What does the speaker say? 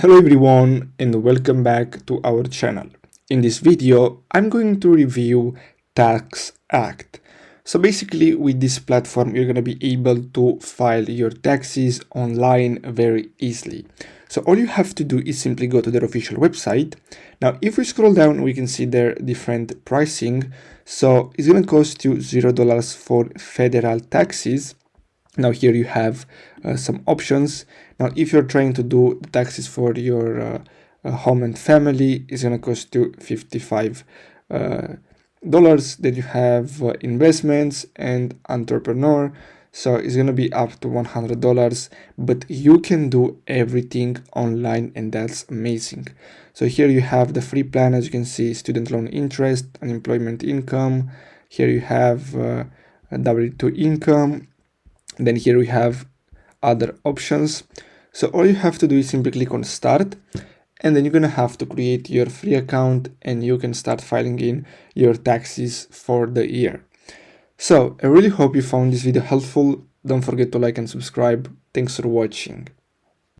Hello everyone and welcome back to our channel. In this video, I'm going to review Taxact. So basically with this platform, you're going to be able to file your taxes online very easily. So all you have to do is simply go to their official website. Now, if we scroll down, we can see their different pricing. So it's going to cost you $0 for federal taxes. Now here you have some options. Now if you're trying to do the taxes for your home and family, it's going to cost you $55. Then you have investments and entrepreneur, so it's going to be up to $100, but you can do everything online and that's amazing. So here you have the free plan. As you can see, student loan interest, unemployment income. Here you have W2 income. Then here we have other options. So all you have to do is simply click on start, and then you're gonna have to create your free account and you can start filing in your taxes for the year. So I really hope you found this video helpful. Don't forget to like and subscribe. Thanks for watching.